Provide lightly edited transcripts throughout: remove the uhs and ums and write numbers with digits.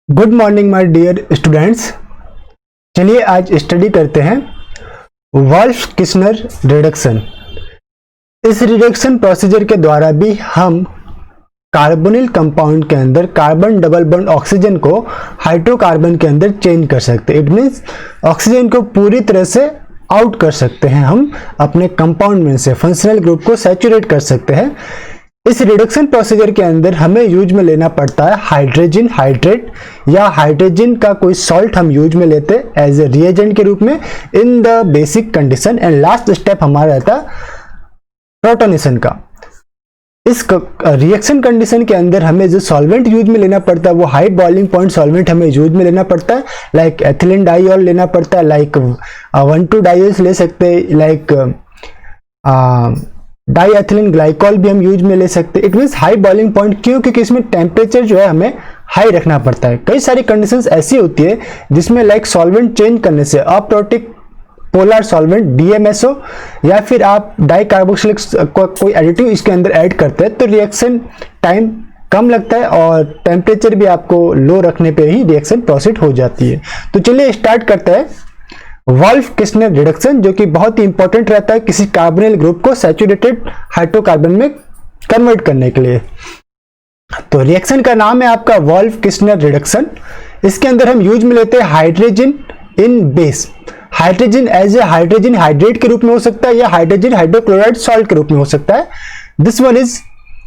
Good morning my dear students. चलिए आज study करते हैं वोल्फ-किस्नर रिडक्शन। इस रिडक्शन प्रोसीजर के द्वारा भी हम कार्बोनिल कंपाउंड के अंदर कार्बन डबल बॉन्ड ऑक्सीजन को हाइड्रोकार्बन के अंदर चेंज कर सकते हैं। इट मीन्स ऑक्सीजन को पूरी तरह से आउट कर सकते हैं, हम अपने कंपाउंड में से फंक्शनल ग्रुप को सैचुरेट कर सकते हैं। इस रिडक्शन प्रोसीजर के अंदर हमें यूज में लेना पड़ता है हाइड्रोजन हाइड्रेट या हाइड्रोजन का कोई सॉल्ट हम यूज में लेते हैं एज ए रिएजेंट के रूप में in the basic condition. And last step हमारा रहता है प्रोटोनेशन का। इस रिएक्शन कंडीशन के अंदर हमें जो सॉल्वेंट यूज में लेना पड़ता है वो हाई बॉइलिंग पॉइंट सॉल्वेंट हमें यूज में लेना पड़ता है। लाइक एथिलीन डाइऑल लेना पड़ता है, लाइक 1,2 डाइऑल्स ले सकते हैं, लाइक डाईएथिलीन ग्लाइकॉल भी हम यूज में ले सकते हैं। It means high boiling point, क्योंकि इसमें टेम्परेचर जो है हमें हाई रखना पड़ता है। कई सारी कंडीशंस ऐसी होती है जिसमें लाइक सॉल्वेंट चेंज करने से अप्रोटिक पोलर सॉल्वेंट DMSO या फिर आप डाइकार्बोक्सिलिक कोई एडिटिव इसके अंदर ऐड करते हैं तो रिएक्शन टाइम कम लगता है और टेम्परेचर भी आपको लो रखने पे ही रिएक्शन प्रोसीड हो जाती है। तो चलिए स्टार्ट करते हैं वोल्फ-किस्नर रिडक्शन, जो कि बहुत ही इंपॉर्टेंट रहता है किसी कार्बोनिल ग्रुप को सैचुरेटेड हाइड्रोकार्बन में कन्वर्ट करने के लिए। तो रिएक्शन का नाम है आपका वोल्फ-किस्नर रिडक्शन। इसके अंदर हम यूज में लेते हैं hydrogen in base. Hydrogen as a hydrogen hydrate के रूप में हो सकता है या हाइड्रोजन हाइड्रोक्लोराइड सॉल्ट के रूप में हो सकता है। This one is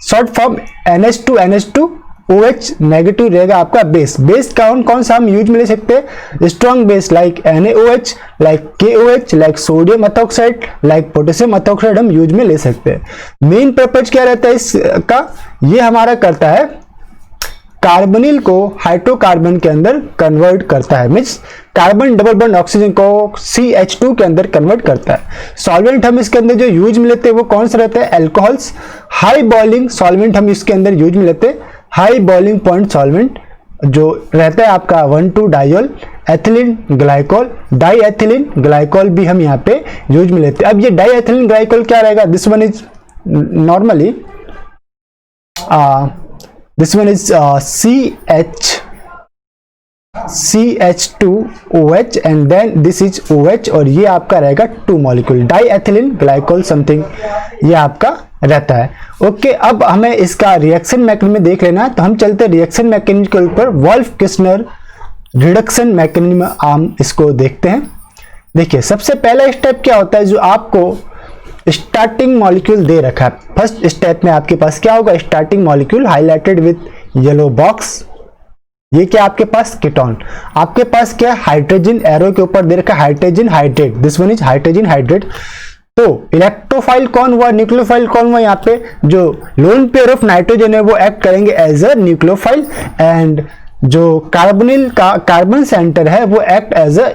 short form NH2 OH negative रहेगा आपका बेस। बेस कौन सा हम यूज में ले सकते हैं? Strong base like NaOH, like KOH, like sodium methoxide, like potassium methoxide हम यूज में ले सकते हैं। मेन पर्पज क्या रहता है इसका? ये हमारा करता है कार्बोनिल को हाइड्रोकार्बन के अंदर कन्वर्ट करता है, means carbon double bond oxygen को CH2 के अंदर कन्वर्ट करता है। सॉल्वेंट हम इसके अंदर जो यूज में लेते हैं वो कौन सा रहता है? अल्कोहल्स। हाई बॉइलिंग सॉल्वेंट हम इसके अंदर यूज में लेते हैं, हाई बॉइलिंग पॉइंट सॉल्वेंट जो रहता है आपका 1,2 डाइऑल, एथिलीन ग्लाइकॉल, डाईएथिलीन ग्लाइकॉल भी हम यहाँ पे यूज में लेते हैं। अब ये डाईएथिलीन ग्लाइकॉल क्या रहेगा? This one is normally this one is CH2OH and then this is OH और ये आपका रहेगा 2 मॉलिक्यूल डाईएथिलीन ग्लाइकॉल समथिंग ये आपका रहता है। ओके, अब हमें इसका रिएक्शन मैकेनिज्म देख लेना है तो हम चलते हैं रिएक्शन मैकेनिज्म के ऊपर। वोल्फ-किस्नर रिडक्शन मैकेनिज्म हम इसको देखते हैं। देखिए सबसे पहला स्टेप क्या होता है, जो आपको स्टार्टिंग मॉलिक्यूल दे रखा है। फर्स्ट स्टेप में आपके पास क्या होगा? Starting molecule highlighted with yellow box. ये क्या आपके पास? कीटोन। आपके पास क्या हाइड्रोजन एरो के ऊपर दे रखा है hydrogen hydrate. This one is hydrogen hydrate. तो इलेक्ट्रोफाइल कौन हुआ, न्यूक्लियोफाइल कौन हुआ? यहाँ पे जो लोन पेयर ऑफ नाइट्रोजन है वो एक्ट करेंगे एज अ न्यूक्लियोफाइल एंड जो कार्बोनिल का कार्बन सेंटर है वो act as a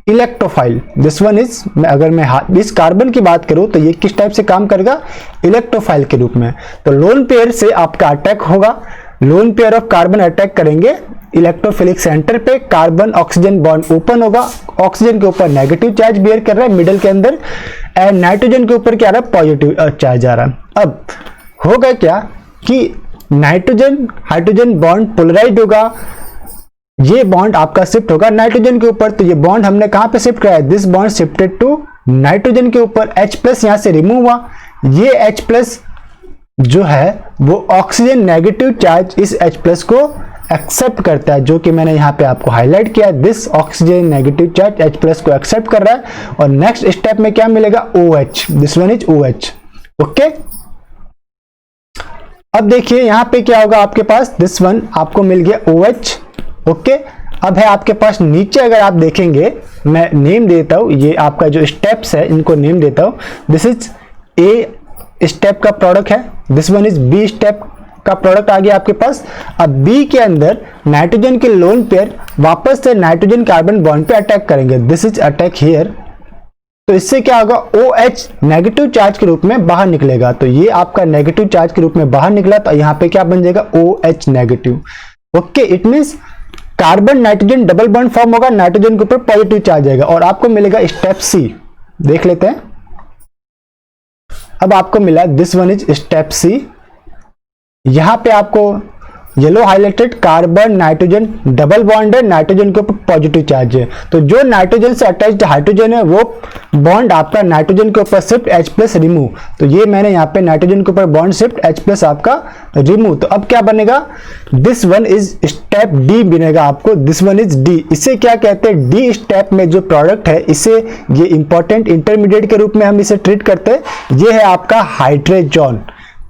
electrophile. This one is, अगर मैं इस कार्बन की बात करूं तो ये किस टाइप से काम करेगा? इलेक्ट्रोफाइल के रूप में। तो लोन पेयर से आपका अटैक होगा, lone pair of carbon attack करेंगे इलेक्ट्रोफिलिक सेंटर पे, कार्बन ऑक्सीजन बॉन्ड ओपन होगा, ऑक्सीजन के ऊपर नेगेटिव चार्ज बियर कर रहा है मिडल के अंदर एंड नाइट्रोजन के ऊपर क्या आ रहा है? पॉजिटिव चार्ज आ रहा है। अब होगा क्या कि नाइट्रोजन हाइड्रोजन बॉन्ड पोलराइज होगा, ये बॉन्ड आपका शिफ्ट होगा नाइट्रोजन के ऊपर। तो ये बॉन्ड हमने कहां पे शिफ्ट किया है? This bond shifted to nitrogen के ऊपर। H+ यहां से रिमूव हुआ, ये H+ जो है वो ऑक्सीजन नेगेटिव चार्ज इस H+ को एक्सेप्ट करता है, जो कि मैंने यहाँ पे आपको हाईलाइट किया है। This oxygen negative charge H+ को एक्सेप्ट कर रहा है और नेक्स्ट स्टेप में क्या मिलेगा? OH। This one is OH। Okay, अब देखिए यहाँ पे क्या होगा आपके पास? दिस वन आपको मिल गया OH। ओके, अब है आपके पास नीचे, अगर आप देखेंगे मैं नेम देता हूं, ये आपका जो स्टेप्स है इनको नेम देता हूं। दिस इज A स्टेप का प्रोडक्ट है, this one is B step का प्रोडक्ट आ गया आपके पास। अब B के अंदर नाइट्रोजन के लोन पेयर वापस से नाइट्रोजन कार्बन बॉन्ड पे अटैक करेंगे। This is attack here. तो इससे क्या होगा? OH नेगेटिव चार्ज के रूप में बाहर निकलेगा। तो ये आपका नेगेटिव चार्ज के रूप में बाहर निकला तो यहाँ पे क्या बन जाएगा? OH negative. Okay, it means carbon nitrogen double bond form होगा, नाइट्रोजन के ऊपर पॉजिटिव चार्ज आएगा और आपको मिलेगा स्टेप C। देख लेते हैं। अब आपको मिला this one is step C। यहां पे आपको yellow highlighted carbon nitrogen double bond है, नाइट्रोजन के ऊपर पॉजिटिव चार्ज है। तो जो नाइट्रोजन से अटैच्ड हाइड्रोजन है वो बॉन्ड आपका नाइट्रोजन के ऊपर शिफ्ट H+ रिमूव। तो ये मैंने यहाँ पे नाइट्रोजन के ऊपर बॉन्ड शिफ्ट H+ आपका रिमूव। तो अब क्या बनेगा, this one is step D बनेगा आपको, दिस वन इज डी। इसे क्या कहते हैं, डी स्टेप में जो प्रोडक्ट है इसे ये इंपॉर्टेंट इंटरमीडिएट के रूप में हम इसे ट्रीट करते हैं। ये है आपका hydrogen,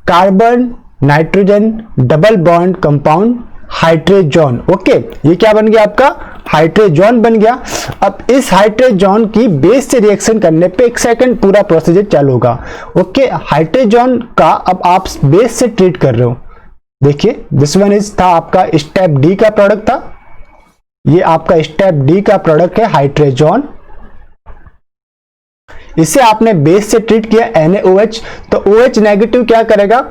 carbon nitrogen double bond compound hydrogen. Okay, ये क्या बन गया आपका, हाइड्रोजन बन गया। अब इस हाइड्रोजन की बेस से रिएक्शन करने पे 1 सेकंड पूरा प्रोसीजर चालू होगा। ओके, हाइड्रोजन का अब आप बेस से ट्रीट कर रहे हो। देखिए दिस वन इज था आपका स्टेप डी का प्रोडक्ट था, ये आपका स्टेप डी का प्रोडक्ट है हाइड्रोजन। इसे आपने बेस से ट्रीट किया NaOH, तो OH नेगेटिव क्या करेगा,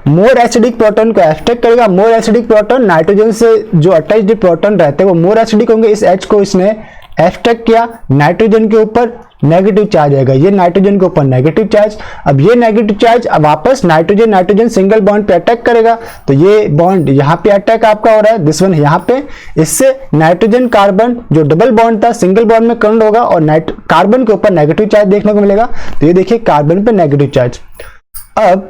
मोर एसिडिक प्रोटॉन को एब्स्ट्रैक्ट करेगा। मोर एसिडिक प्रोटॉन नाइट्रोजन से जो अटैच्ड प्रोटॉन रहते हैं वो मोर एसिडिक होंगे, इस H को इसने एब्स्ट्रैक्ट किया, नाइट्रोजन के ऊपर नेगेटिव चार्ज आएगा, ये नाइट्रोजन के ऊपर नेगेटिव चार्ज। अब ये नेगेटिव चार्ज अब वापस नाइट्रोजन नाइट्रोजन सिंगल बॉन्ड पे अटैक करेगा, तो ये बॉन्ड यहाँ पे अटैक आपका हो रहा है, दिस वन यहाँ पे। इससे नाइट्रोजन कार्बन जो डबल बॉन्ड था सिंगल बॉन्ड में कन्वर्ट होगा और कार्बन के ऊपर नेगेटिव चार्ज देखने को मिलेगा। तो ये देखिए कार्बन पे नेगेटिव चार्ज। अब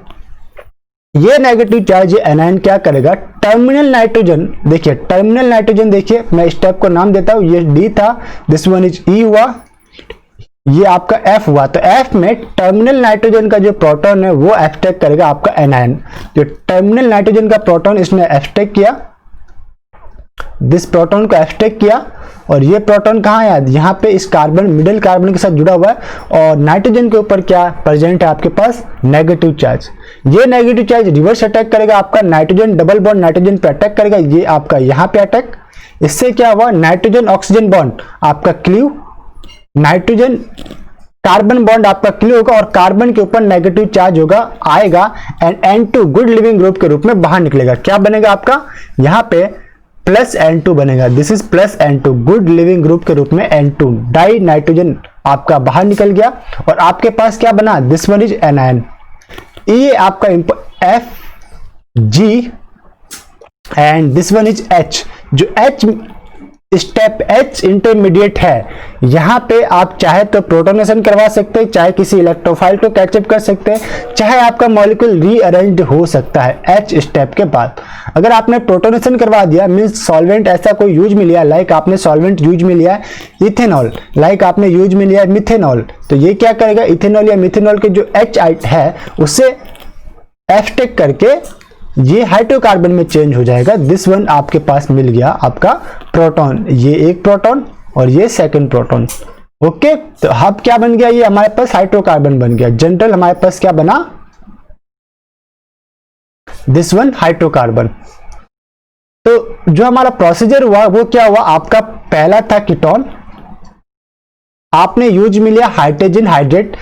ये नेगेटिव चार्ज ये एनायन क्या करेगा, टर्मिनल नाइट्रोजन, देखिए टर्मिनल नाइट्रोजन, देखिए मैं स्टेप को नाम देता हूं, ये डी था, दिस वन इज ई हुआ, ये आपका एफ हुआ। तो एफ में टर्मिनल नाइट्रोजन का जो प्रोटॉन है वो एब्स्ट्रैक्ट करेगा आपका एनायन। जो टर्मिनल नाइट्रोजन का प्रोटॉन इसने एब्स्ट्रैक्ट किया, दिस प्रोटॉन को एब्स्ट्रैक्ट किया, और ये प्रोटॉन कहाँ है, यहाँ पे इस कार्बन मिडिल कार्बन के साथ जुड़ा हुआ है, और नाइट्रोजन के ऊपर क्या प्रेजेंट है आपके पास, नेगेटिव चार्ज। ये नेगेटिव चार्ज रिवर्स अटैक करेगा आपका, नाइट्रोजन डबल बॉन्ड नाइट्रोजन पे अटैक करेगा, ये आपका यहाँ पे अटैक। इससे क्या हुआ, नाइट्रोजन ऑक्सीजन बॉन्ड आपका क्लीव, नाइट्रोजन कार्बन बॉन्ड आपका क्लीव होगा और कार्बन के ऊपर नेगेटिव चार्ज होगा आएगा, and N2 good leaving group के रूप में बाहर निकलेगा। क्या बनेगा आपका, यहाँ पे प्लस N2 बनेगा, this is plus N2 good leaving group के रूप में N2 डाई नाइट्रोजन आपका बाहर निकल गया, और आपके पास क्या बना, दिस वन इज एनायन। ये आपका Fg and this one is H। जो H स्टेप H इंटरमीडिएट है, यहां पे आप चाहे तो प्रोटोनेशन करवा सकते हैं, चाहे किसी इलेक्ट्रोफाइल को कैचअप कर सकते हैं, चाहे आपका मॉलिक्यूल रीअरेंज्ड हो सकता है H स्टेप के बाद। अगर आपने प्रोटोनेशन करवा दिया मींस सॉल्वेंट ऐसा कोई यूज में लिया, लाइक आपने सॉल्वेंट यूज में लिया है इथेनॉल, लाइक आपने यूज में लिया है मिथेनॉल, तो ये क्या करेगा, इथेनॉल या मिथेनॉल के जो H है उसे एब्स्ट्रैक्ट करके ये हाइड्रोकार्बन में चेंज हो जाएगा। दिस वन आपके पास मिल गया आपका प्रोटॉन, ये एक प्रोटॉन और ये सेकंड प्रोटॉन। ओके, तो अब क्या बन गया, ये हमारे पास हाइड्रोकार्बन बन गया। जनरल हमारे पास क्या बना, दिस वन हाइड्रोकार्बन। तो जो हमारा प्रोसीजर हुआ वो क्या हुआ, आपका पहला था कीटोन, आपने यूज में लिया हाइड्रोजन हाइड्रेट,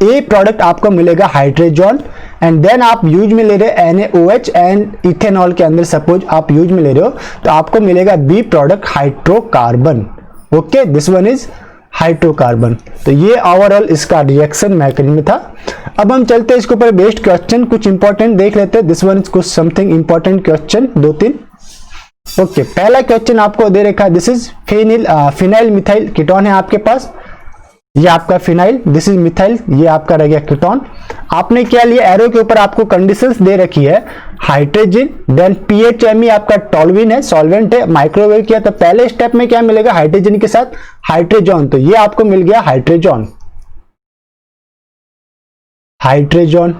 ए प्रोडक्ट आपको मिलेगा हाइड्रोजन, एंड देन आप यूज में ले रहे NaOH एंड इथेनॉल के अंदर सपोज आप यूज में ले रहे हो तो आपको मिलेगा B product hydrocarbon. Okay, this one is hydrocarbon. तो ये ओवरऑल इसका रिएक्शन मैकेनिज्म था। अब हम चलते हैं इसके ऊपर बेस्ड क्वेश्चन, कुछ इंपॉर्टेंट देख लेते हैं। दिस वन इज कुछ समथिंग इंपॉर्टेंट क्वेश्चन, 2-3। ओके, पहला क्वेश्चन आपको दे रखा है, this is phenyl methyl ketone है आपके पास, ये आपका फिनाइल, दिस इज मिथाइल, ये आपका रह गया कीटोन। आपने क्या लिया, एरो के ऊपर आपको कंडीशंस दे रखी है, हाइड्रोजन, देन PHMe आपका टोल्यूइन है, सॉल्वेंट है, माइक्रोवेव किया तो पहले स्टेप में क्या मिलेगा, हाइड्रोजन के साथ हाइड्रोजन, तो ये आपको मिल गया हाइड्रोजन, हाइड्रोजन।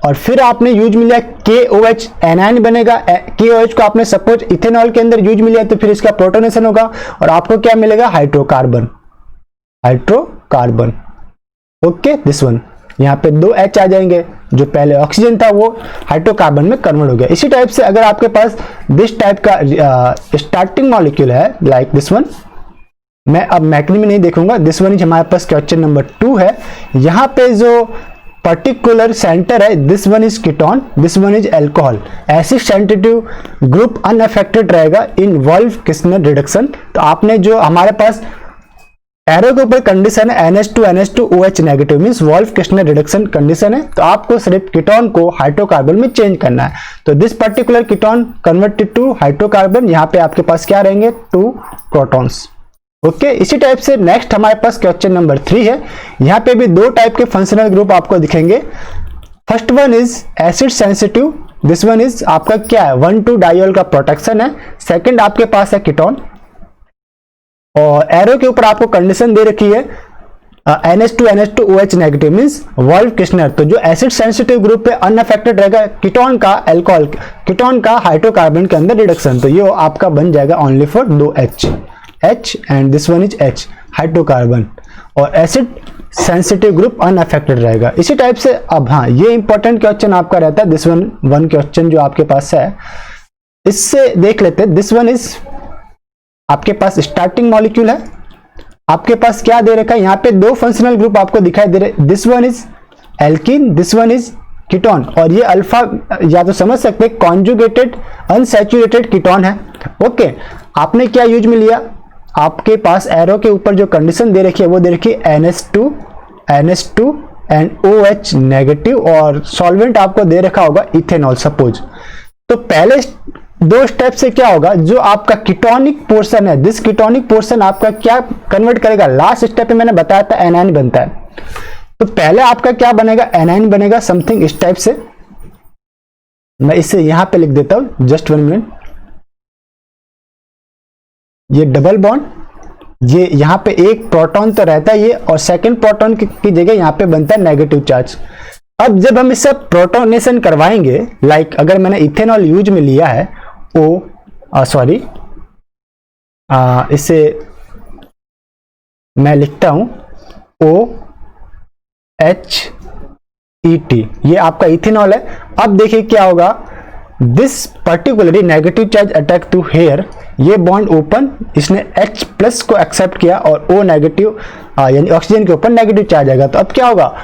और फिर आपने यूज मिला KOH, एनायन बनेगा, KOH को आपने सपोज इथेनॉल के अंदर यूज मिला तो फिर इसका प्रोटोनेशन होगा और आपको क्या मिलेगा, hydrocarbon, hydrocarbon. Okay, this one, यहाँ पे 2 H आ जाएंगे, जो पहले ऑक्सीजन था वो हाइड्रोकार्बन में कन्वर्ट हो गया। इसी टाइप से अगर आपके पास दिस टाइप का स्टार्टिंग मॉलिक्यूल है लाइक दिस वन, मैं अब मैकेनिज्म में नहीं देखूंगा, दिस वन इज हमारे पास क्वेश्चन नंबर 2 है। यहाँ पे जो पर्टिकुलर सेंटर है, this one is ketone, this one is alcohol, acid sensitive group unaffected रहेगा इन वॉल्व किस्नर रिडक्शन। तो आपने जो हमारे पास एरो के ऊपर कंडीशन है NH2 negative, means Wolff Kishner reduction condition है, तो आपको सिर्फ कीटोन को हाइड्रोकार्बन में चेंज करना है। तो this particular ketone converted to hydrocarbon, यहाँ पे आपके पास क्या रहेंगे 2 प्रोटॉन्स। ओके, इसी टाइप से नेक्स्ट हमारे पास क्वेश्चन नंबर 3 है। यहाँ पे भी 2 टाइप के फंक्शनल ग्रुप आपको दिखेंगे। First one is acid sensitive, this one is आपका क्या है 1,2 डाइऑल का प्रोटेक्शन है। सेकंड आपके पास है कीटोन, और एरो के ऊपर आपको कंडीशन दे रखी है NH2 negative, means Wolff Kishner. तो जो एसिड सेंसिटिव ग्रुप पे अनअफेक्टेड रहेगा कीटोन का अल्कोहल, कीटोन का हाइड्रोकार्बन के अंदर रिडक्शन, तो ये आपका बन जाएगा only for 2 H and this one is H hydrocarbon, और एसिड सेंसिटिव ग्रुप अनअफेक्टेड रहेगा। इसी टाइप से अब हाँ, ये इंपॉर्टेंट क्वेश्चन आपका रहता है, दिस वन क्वेश्चन जो आपके पास है, इससे देख लेते हैं। दिस वन इज आपके पास स्टार्टिंग मॉलिक्यूल है, आपके पास क्या दे रखा है, यहाँ पे 2 फंक्शनल ग्रुप आपको दिखाई दे रहे, this one is alkene, this one is ketone, और ये अल्फा या तो समझ सकते हैं कॉन्जुगेटेड अनसैचुरेटेड कीटोन है। ओके, आपने क्या यूज में लिया, आपके पास एरो के ऊपर जो कंडीशन दे रखी है वो दे रखी है NH2 एंड OH नेगेटिव, और सॉल्वेंट आपको दे रखा होगा इथेनॉल सपोज। तो पहले 2 स्टेप से क्या होगा, जो आपका कीटोनिक पोर्शन है, दिस कीटोनिक पोर्शन आपका क्या कन्वर्ट करेगा, लास्ट स्टेप में मैंने बताया था एनाइन बनता है। तो पहले आपका क्या बनेगा, एनाइन बनेगा समथिंग इस टाइप से। मैं इसे यहां पे लिख देता हूं, जस्ट 1 मिनट। ये डबल बॉन्ड, ये यहां पे एक प्रोटॉन तो रहता है ये, और सेकंड प्रोटॉन की जगह यहां पे बनता है नेगेटिव चार्ज। अब जब हम इसे प्रोटोनेशन करवाएंगे, लाइक अगर मैंने इथेनॉल यूज में लिया है इसे मैं लिखता हूं OHET, ये आपका इथेनॉल है। अब देखिए क्या होगा, this particularly negative charge attack to here, ये बॉन्ड ओपन, इसने H+ को एक्सेप्ट किया, और O नेगेटिव यानी ऑक्सीजन के ऊपर नेगेटिव चार्ज आएगा। तो अब क्या होगा,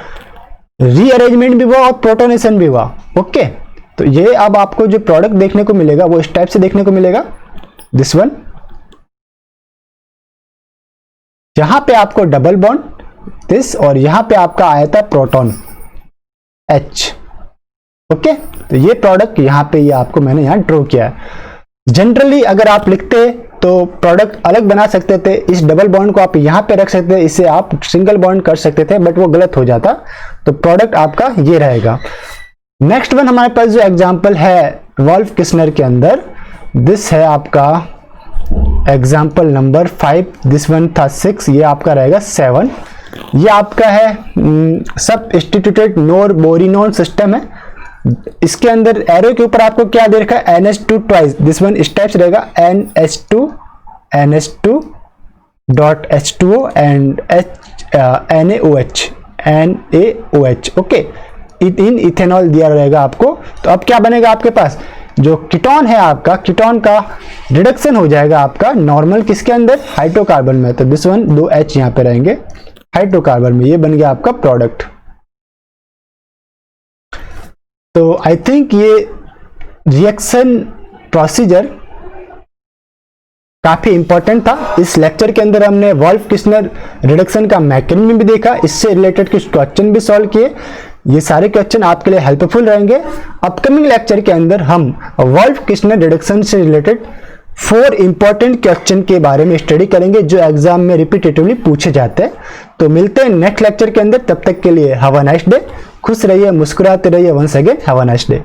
रीअरेंजमेंट भी हुआ और प्रोटोनेशन भी हुआ। ओके, तो ये अब आपको जो प्रोडक्ट देखने को मिलेगा वो इस टाइप से देखने को मिलेगा, दिस वन। यहां पे आपको डबल बॉन्ड दिस, और यहां पे आपका आया था प्रोटॉन H। ओके, तो ये प्रोडक्ट यहां पे ये आपको मैंने यहां ड्रॉ किया है। जनरली अगर आप लिखते तो प्रोडक्ट अलग बना सकते थे, इस डबल बॉन्ड को आप यहां पे रख सकते थे, इसे आप सिंगल बॉन्ड कर सकते थे, बट वो गलत हो जाता। तो प्रोडक्ट आपका ये रहेगा। नेक्स्ट वन हमारे पास जो एग्जांपल है वॉल्फ किस्नर के अंदर, दिस है आपका एग्जांपल नंबर 5, दिस वन था 6, ये आपका रहेगा 7। ये आपका है सबस्टिट्यूटेड नोर बोरिनोन सिस्टम है। इसके अंदर एरो के ऊपर आपको क्या दे रखा है, NH2 ट्वाइस, दिस वन इस टाइप से रहेगा NH2 and NaOH। Okay, in ethanol दिया रहेगा आपको। तो अब क्या बनेगा आपके पास, जो कीटोन है आपका, कीटोन का रिडक्शन हो जाएगा आपका नॉर्मल किसके अंदर, हाइड्रोकार्बन में। तो दिस वन 2 H यहां पे रहेंगे हाइड्रोकार्बन में, ये बन गया आपका प्रोडक्ट। तो आई थिंक ये रिएक्शन प्रोसीजर काफी इंपॉर्टेंट था। इस लेक्चर के अंदर हमने वॉल्फ किस्नर रिडक्शन का मैकेनिज्म भी देखा, इससे रिलेटेड कुछ क्वेश्चन भी सॉल्व किए। ये सारे क्वेश्चन आपके लिए हेल्पफुल रहेंगे। अपकमिंग लेक्चर के अंदर हम वॉल्फ किस्नर रिडक्शन से रिलेटेड 4 इंपॉर्टेंट क्वेश्चन के बारे में स्टडी करेंगे, जो एग्जाम में रिपीटेटिवली पूछे जाते हैं। तो मिलते हैं नेक्स्ट लेक्चर के अंदर, तब तक के लिए हैव अ नाइस डे। खुश रहिए, मुस्कुराते रहिए। Once again have a nice day.